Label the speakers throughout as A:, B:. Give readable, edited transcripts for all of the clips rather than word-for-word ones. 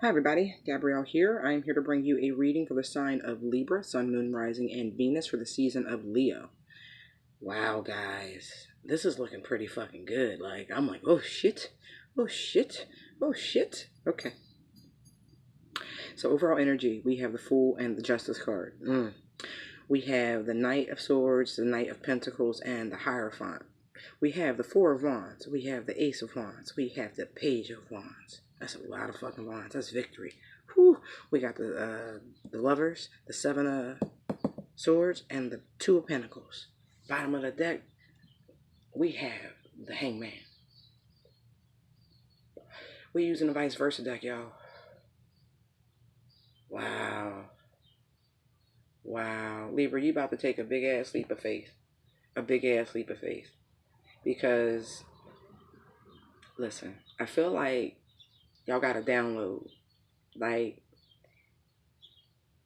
A: Hi everybody, Gabrielle here. I am here to bring you a reading for the sign of Libra, Sun, Moon, Rising, and Venus for the season of Leo. Wow, guys, this is looking pretty fucking good. Like, I'm like, oh shit, oh shit, oh shit. Okay. So overall energy, we have the Fool and the Justice card. We have the Knight of Swords, the Knight of Pentacles, and the Hierophant. We have the Four of Wands. We have the Ace of Wands. We have the Page of Wands. That's a lot of fucking wands. That's victory. Whew. We got the Lovers, the Seven of Swords, and the Two of Pentacles. Bottom of the deck, we have the Hangman. We're using the vice versa deck, y'all. Wow. Wow. Libra, you about to take a big ass leap of faith. A big ass leap of faith. Because, listen, I feel like y'all got to download. Like,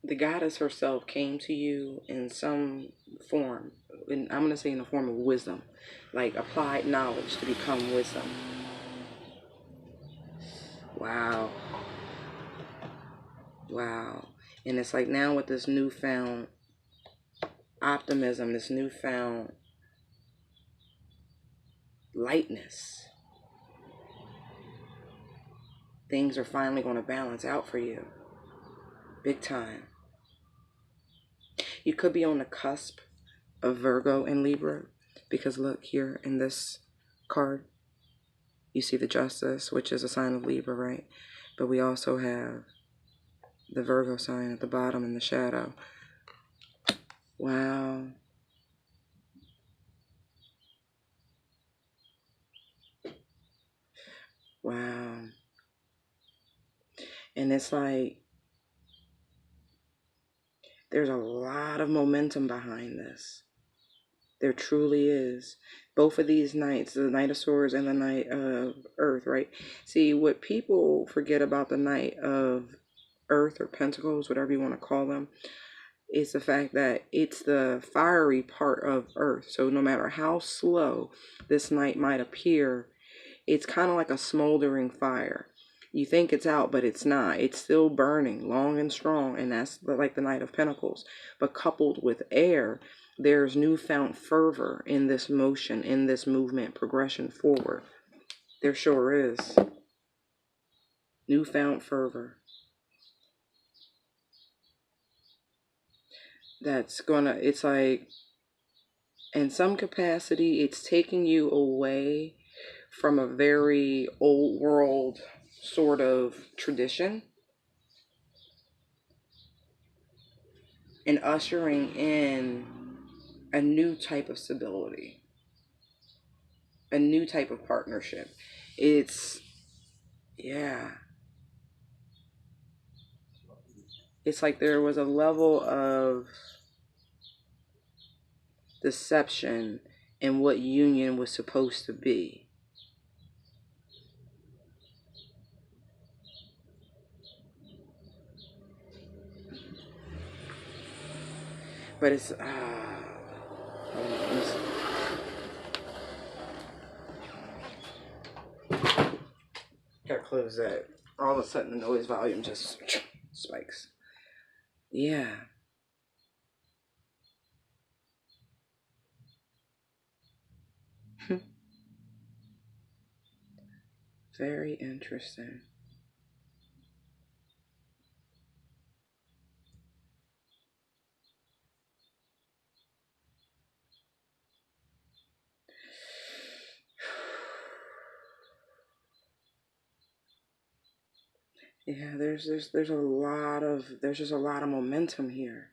A: the goddess herself came to you in some form. And I'm going to say in the form of wisdom. Like, applied knowledge to become wisdom. Wow. Wow. And it's like now with this newfound optimism, this newfound lightness, things are finally going to balance out for you. Big time. You could be on the cusp of Virgo and Libra, because look here in this card, you see the Justice, which is a sign of Libra, right? But we also have the Virgo sign at the bottom in the shadow. Wow. Wow. And it's like there's a lot of momentum behind this. There truly is. Both of these knights, the Knight of Swords and the Knight of Earth, right? See, what people forget about the Knight of Earth or Pentacles, whatever you want to call them, is the fact that it's the fiery part of Earth. So no matter how slow this knight might appear, it's kind of like a smoldering fire. You think it's out, but it's not. It's still burning long and strong, and that's like the Knight of Pentacles. But coupled with air, there's newfound fervor in this motion, in this movement, progression forward. There sure is. Newfound fervor. That's gonna, it's like, in some capacity, it's taking you away from a very old world sort of tradition and ushering in a new type of stability, a new type of partnership. It's, yeah. It's like there was a level of deception in what union was supposed to be. But it's, gotta close that. All of a sudden the noise volume just spikes. Yeah. Very interesting. Yeah, there's just a lot of momentum here.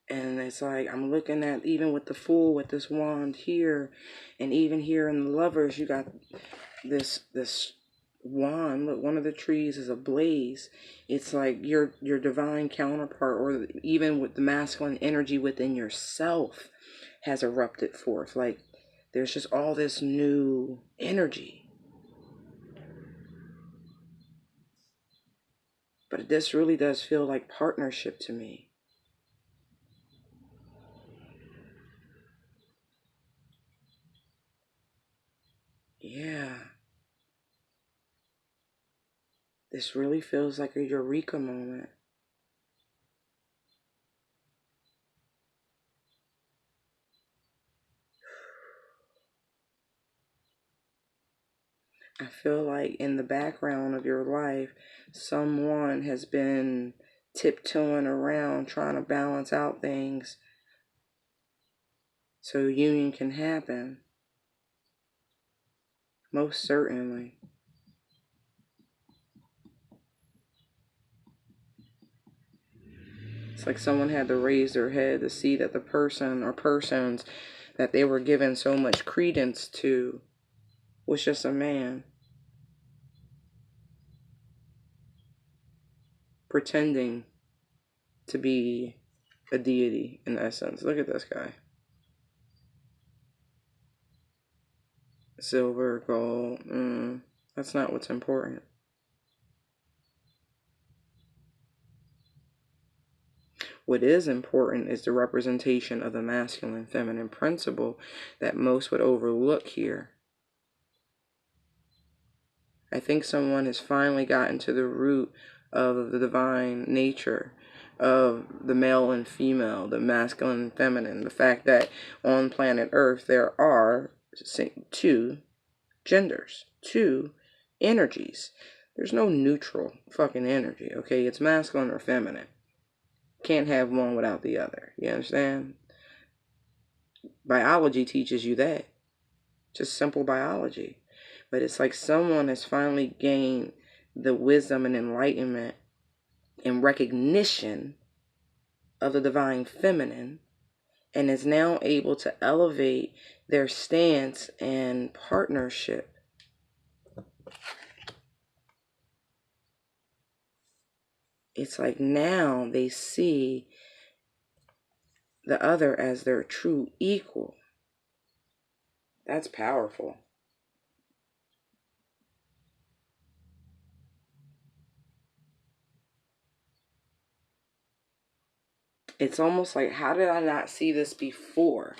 A: And it's like I'm looking at, even with the Fool with this wand here, and even here in the Lovers, you got this wand. Look, one of the trees is ablaze. It's like your divine counterpart, or even with the masculine energy within yourself, has erupted forth. Like there's just all this new energy. But this really does feel like partnership to me. Yeah. This really feels like a eureka moment. I feel like in the background of your life, someone has been tiptoeing around trying to balance out things so union can happen. Most certainly. It's like someone had to raise their head to see that the person or persons that they were giving so much credence to was just a man pretending to be a deity in essence. Look at this guy. Silver, gold. That's not what's important. What is important is the representation of the masculine feminine principle that most would overlook here. I think someone has finally gotten to the root of the divine nature of the male and female, the masculine and feminine, the fact that on planet Earth there are two genders, two energies. There's no neutral fucking energy, okay? It's masculine or feminine. Can't have one without the other. You understand? Biology teaches you that. Just simple biology. But it's like someone has finally gained the wisdom and enlightenment and recognition of the divine feminine and is now able to elevate their stance and partnership. It's like now they see the other as their true equal. That's powerful. It's almost like, how did I not see this before?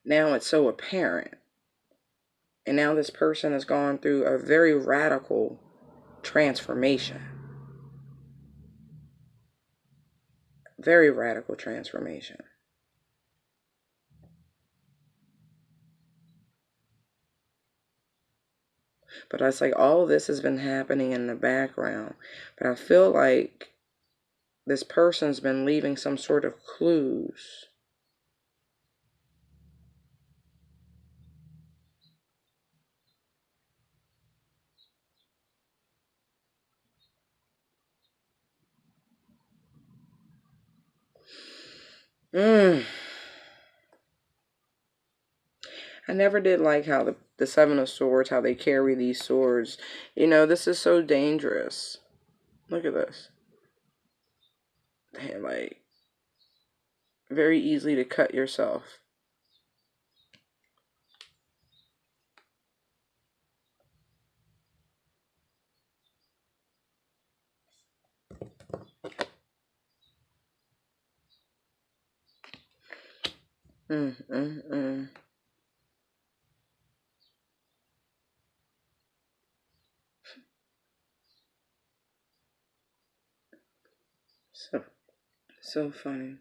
A: Now it's so apparent. And now this person has gone through a very radical transformation. Very radical transformation. But it's like all of this has been happening in the background. But I feel like this person's been leaving some sort of clues. I never did like how the Seven of Swords, how they carry these swords. You know, this is so dangerous. Look at this. They're like very easily to cut yourself. So funny.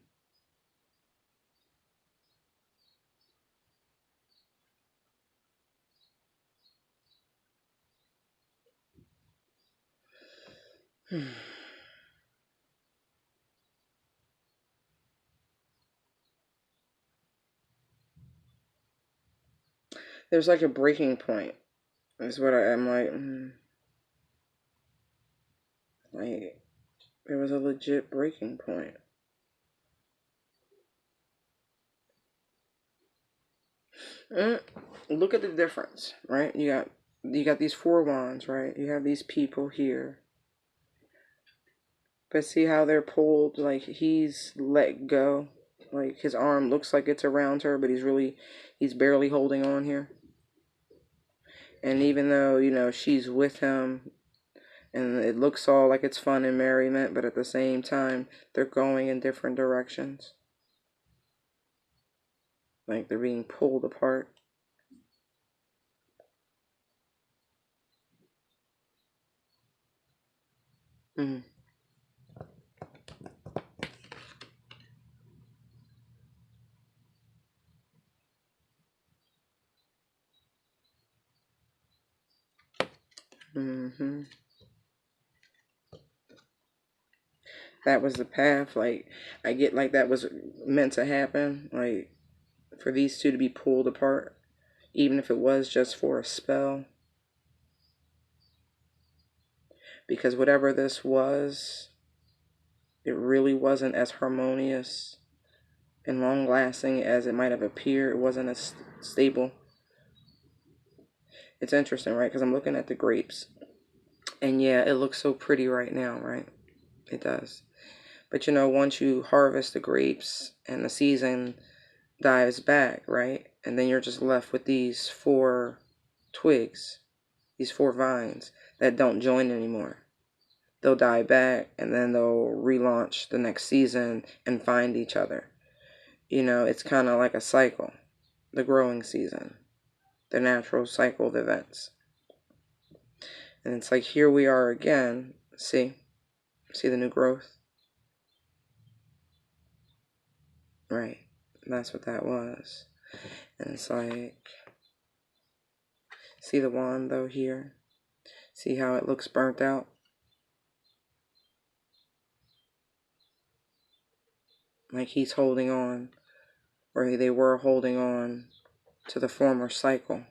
A: There's like a breaking point. Is what I'm like. Like there was a legit breaking point. Look at the difference, right? You got these four wands, right? You have these people here. But see how they're pulled, like he's let go. Like his arm looks like it's around her, but he's barely holding on here. And even though, you know, she's with him and it looks all like it's fun and merriment, but at the same time, they're going in different directions. Like they're being pulled apart. Mm-hmm. Mm-hmm. That was the path. Like, I get like that was meant to happen. Like, for these two to be pulled apart, even if it was just for a spell. Because whatever this was, it really wasn't as harmonious and long lasting as it might have appeared. It wasn't as stable. It's interesting, right? Because I'm looking at the grapes. And yeah, it looks so pretty right now, right? It does. But you know, once you harvest the grapes and the season dives back, right? And then you're just left with these 4 twigs, these 4 vines that don't join anymore. They'll die back and then they'll relaunch the next season and find each other. You know, it's kind of like a cycle, the growing season, the natural cycle of events. And it's like, here we are again. See the new growth? Right. That's what that was. And it's like, see the wand though here? See how it looks burnt out? Like he's holding on, or they were holding on to the former cycle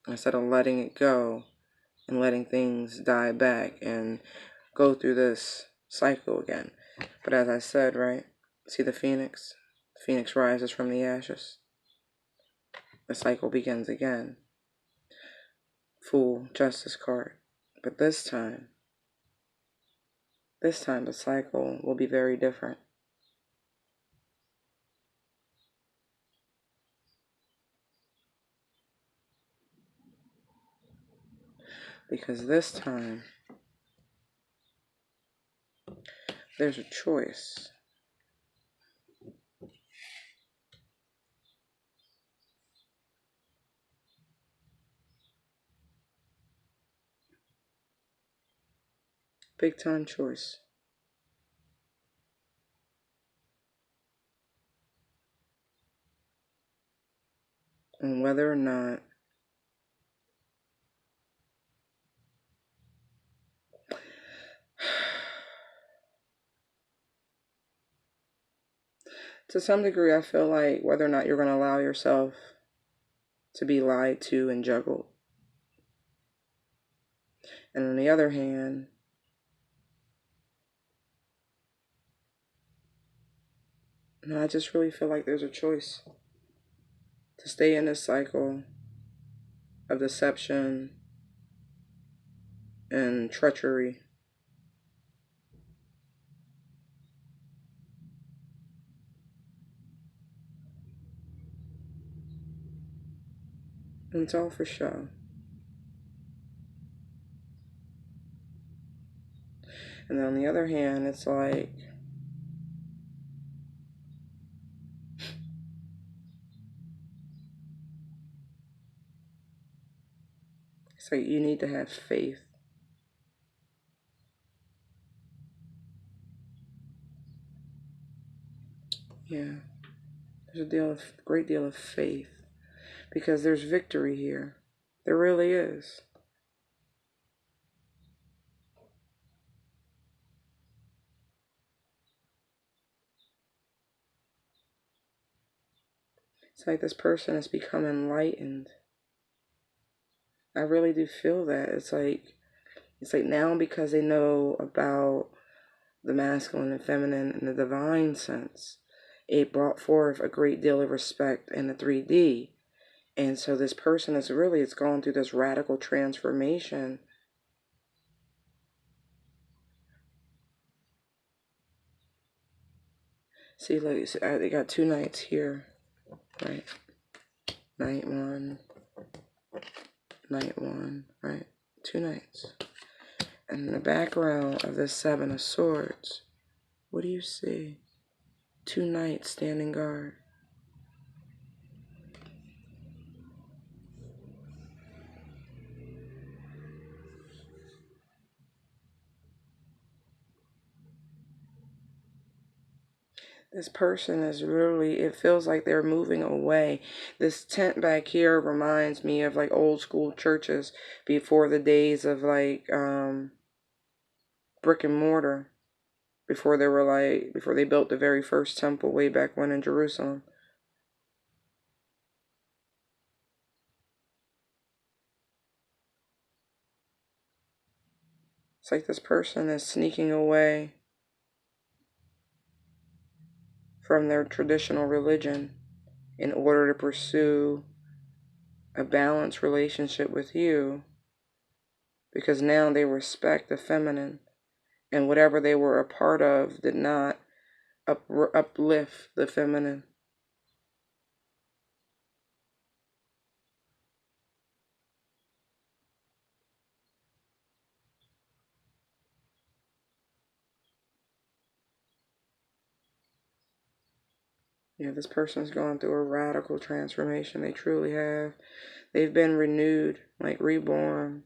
A: instead of letting it go and letting things die back and go through this cycle again. But as I said, right, see the phoenix? The phoenix rises from the ashes. The cycle begins again. Fool, justice card. But this time the cycle will be very different. Because this time there's a choice. Big time choice. On whether or not to some degree, I feel like whether or not you're going to allow yourself to be lied to and juggled. And on the other hand, I just really feel like there's a choice to stay in this cycle of deception and treachery. And it's all for show. And then on the other hand, it's like you need to have faith. Yeah, there's a great deal of faith because there's victory here. There really is. It's like this person has become enlightened. I really do feel that. It's like now because they know about the masculine and feminine in the divine sense, it brought forth a great deal of respect in the 3D. And so this person it's gone through this radical transformation. See, like, they got 2 knights here, right? Knight 1, Knight 1, right? 2 knights. And in the background of this 7 of swords, what do you see? 2 knights standing guard. This person is really, it feels like they're moving away. This tent back here reminds me of like old school churches before the days of like brick and mortar. Before they built the very first temple way back when in Jerusalem. It's like this person is sneaking away from their traditional religion in order to pursue a balanced relationship with you, because now they respect the feminine, and whatever they were a part of did not uplift the feminine. Yeah, this person's going through a radical transformation. They truly have. They've been renewed, like reborn.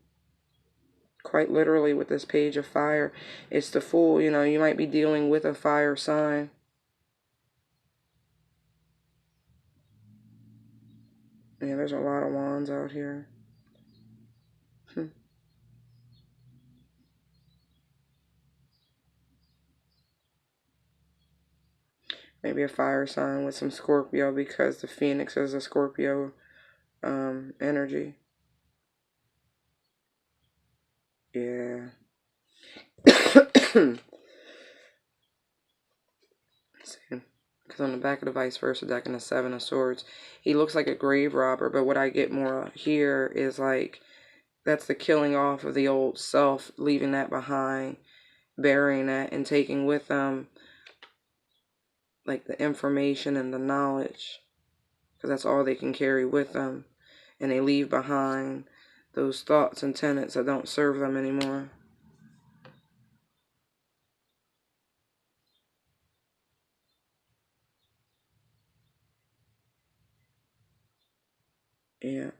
A: Quite literally with this page of fire. It's the Fool. You know, you might be dealing with a fire sign. Yeah, there's a lot of wands out here. Maybe a fire sign with some Scorpio, because the Phoenix is a Scorpio energy. Yeah. Because on the back of the Vice Versa deck and the Seven of Swords, he looks like a grave robber. But what I get more here is like, that's the killing off of the old self, leaving that behind, burying that, and taking with them like the information and the knowledge, because that's all they can carry with them, and they leave behind those thoughts and tenets that don't serve them anymore. Yeah.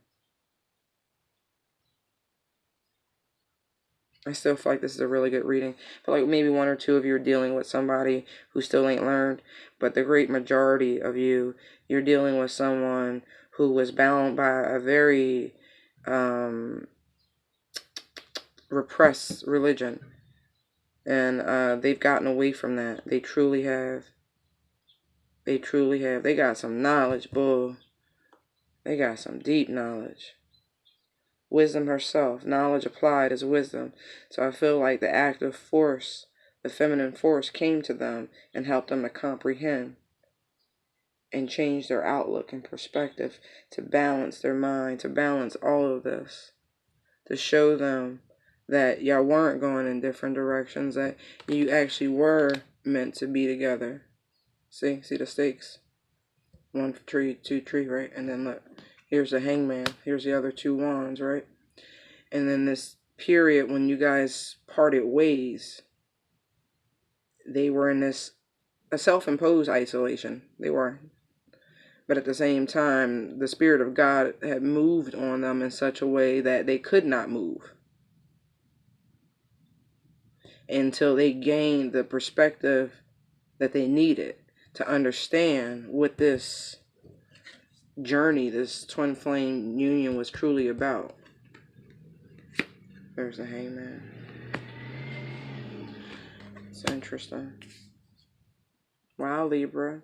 A: I still feel like this is a really good reading. I feel like maybe one or two of you are dealing with somebody who still ain't learned, but the great majority of you, you're dealing with someone who was bound by a very repressed religion, and they've gotten away from that. They truly have. They truly have. They got some knowledge, bull. They got some deep knowledge. Wisdom herself. Knowledge applied is wisdom. So I feel like the active force, the feminine force, came to them and helped them to comprehend and change their outlook and perspective, to balance their mind, to balance all of this, to show them that y'all weren't going in different directions, that you actually were meant to be together. See the stakes? One tree, two tree, right? And then look, here's the Hangman. Here's the other two wands, right? And then this period when you guys parted ways, they were in a self-imposed isolation. They were. But at the same time, the Spirit of God had moved on them in such a way that they could not move until they gained the perspective that they needed to understand what this journey, this twin flame union, was truly about. There's the Hangman. It's interesting. Wow, Libra.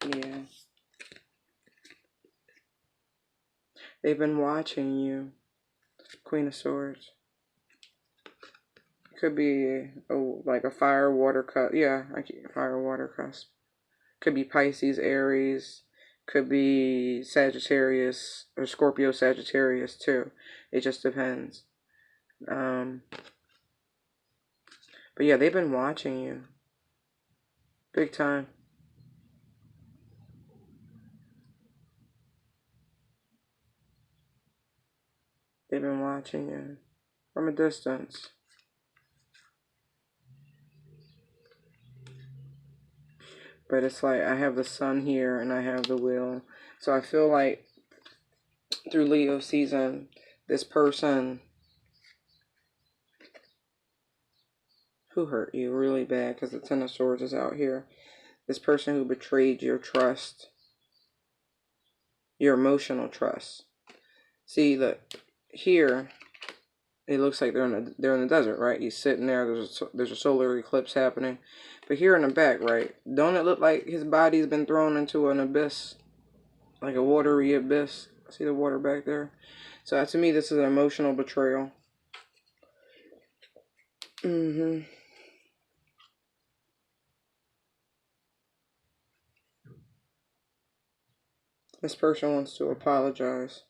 A: Yeah. They've been watching you. Queen of Swords. Could be like a fire water cusp. Yeah, fire water cusp. Could be Pisces, Aries. Could be Sagittarius or Scorpio, Sagittarius too. It just depends. But yeah, they've been watching you. Big time. They've been watching you from a distance. But it's like, I have the sun here and I have the wheel. So I feel like through Leo season, this person Who hurt you really bad? Because the Ten of Swords is out here. This person who betrayed your trust. Your emotional trust. See, look, here, it looks like they're in the desert, right? He's sitting there. There's a solar eclipse happening. But here in the back, right, don't it look like his body's been thrown into an abyss? Like a watery abyss. See the water back there? So to me, this is an emotional betrayal. This person wants to apologize.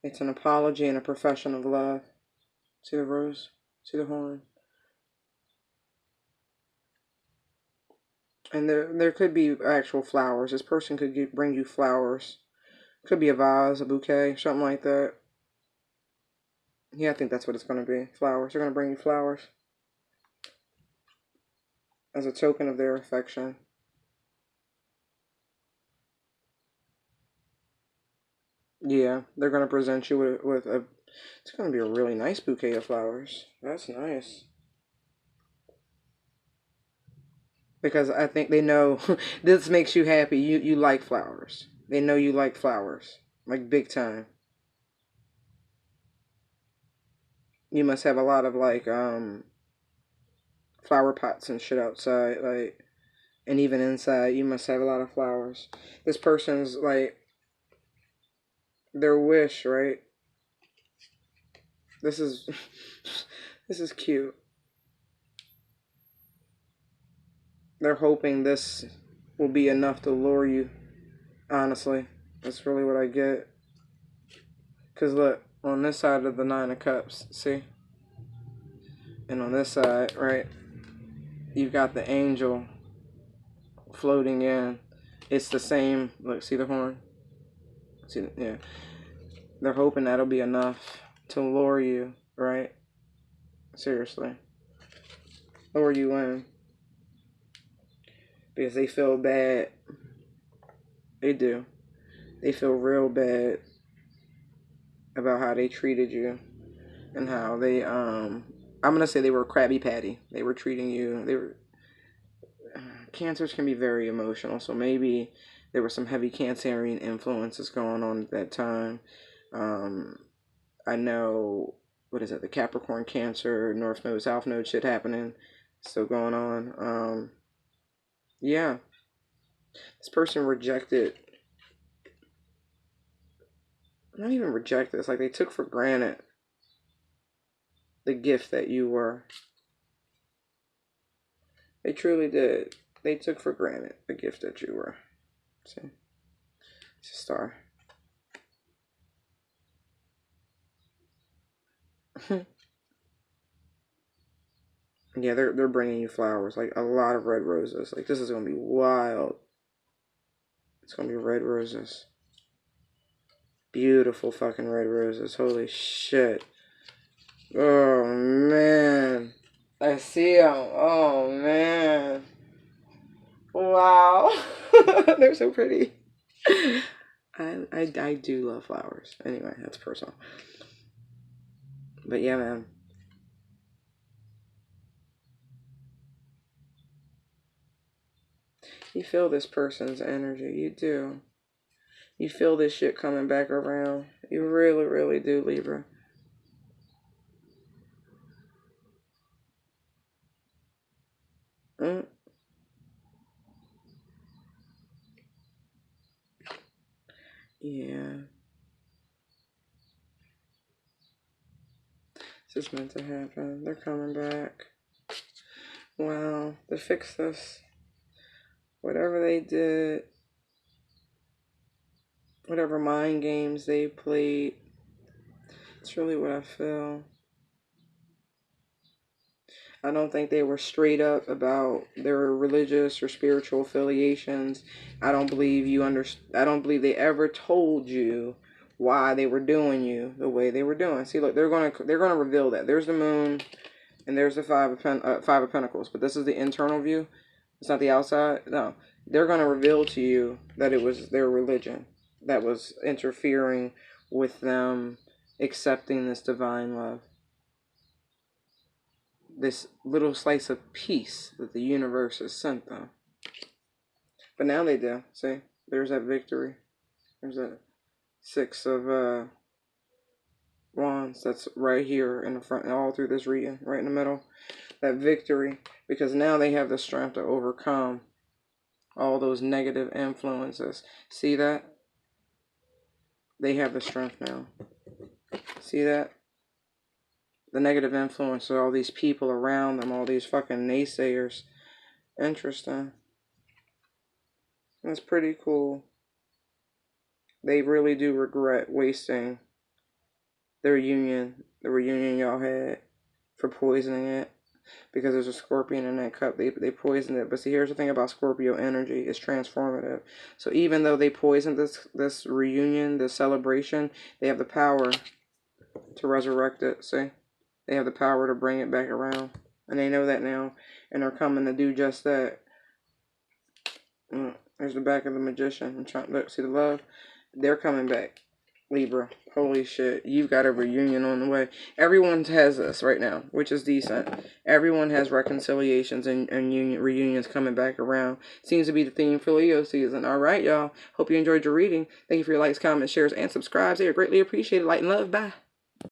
A: It's an apology and a profession of love. See the rose? See the horn? And there could be actual flowers. This person could bring you flowers. Could be a vase, a bouquet, something like that. Yeah, I think that's what it's going to be. Flowers. They're going to bring you flowers. As a token of their affection. Yeah, they're going to present you with a... It's going to be a really nice bouquet of flowers. That's nice. Because I think they know this makes you happy. You like flowers. They know you like flowers. Like big time. You must have a lot of like flower pots and shit outside, like, and even inside you must have a lot of flowers. This person's like their wish, right? This is this is cute. They're hoping this will be enough to lure you. Honestly, that's really what I get. Because look, on this side of the Nine of Cups, see? And on this side, right, you've got the angel floating in. It's the same. Look, see the horn? See, yeah. They're hoping that'll be enough to lure you, right? Seriously. Lure you in. Because they feel bad. They do. They feel real bad about how they treated you. And how they, I'm going to say they were Krabby Patty. They were treating you, they were, Cancers can be very emotional. So maybe there were some heavy Cancerian influences going on at that time. I know, what is it, the Capricorn Cancer, North Node, South Node shit happening. Still going on. Yeah. This person rejected, not even rejected, it's like they took for granted the gift that you were. They truly did. They took for granted the gift that you were. See? It's a star. Yeah, they're bringing you flowers, like a lot of red roses. Like this is gonna be wild. It's gonna be red roses. Beautiful fucking red roses. Holy shit. Oh man, I see them. Oh man, wow. They're so pretty. I do love flowers. Anyway, that's personal. But yeah, man. You feel this person's energy. You do. You feel this shit coming back around. You really, really do, Libra. Yeah. This is meant to happen. They're coming back. Wow. To fix this. Whatever they did. Whatever mind games they played. It's really what I feel. I don't think they were straight up about their religious or spiritual affiliations. I don't believe I don't believe they ever told you why they were doing you the way they were doing. See, look, they're gonna reveal that. There's the moon, and there's the Five of Pentacles. But this is the internal view. It's not the outside. No, they're gonna reveal to you that it was their religion that was interfering with them accepting this divine love. This little slice of peace that the universe has sent them. But now they do. See? There's that victory. There's that 6 of Wands that's right here in the front, all through this reading, right in the middle. That victory. Because now they have the strength to overcome all those negative influences. See that? They have the strength now. See that? The negative influence of all these people around them, all these fucking naysayers. Interesting. That's pretty cool. They really do regret wasting their union, the reunion y'all had, for poisoning it. Because there's a scorpion in that cup. They poisoned it. But see, here's the thing about Scorpio energy. It's transformative. So even though they poisoned this reunion, this celebration, they have the power to resurrect it. See? They have the power to bring it back around. And they know that now. And they're coming to do just that. There's the back of the Magician. I'm trying to look. See the love? They're coming back. Libra. Holy shit. You've got a reunion on the way. Everyone has this right now, which is decent. Everyone has reconciliations and reunions coming back around. Seems to be the theme for Leo season. Alright, y'all. Hope you enjoyed your reading. Thank you for your likes, comments, shares, and subscribes. They are greatly appreciated. Light and love. Bye.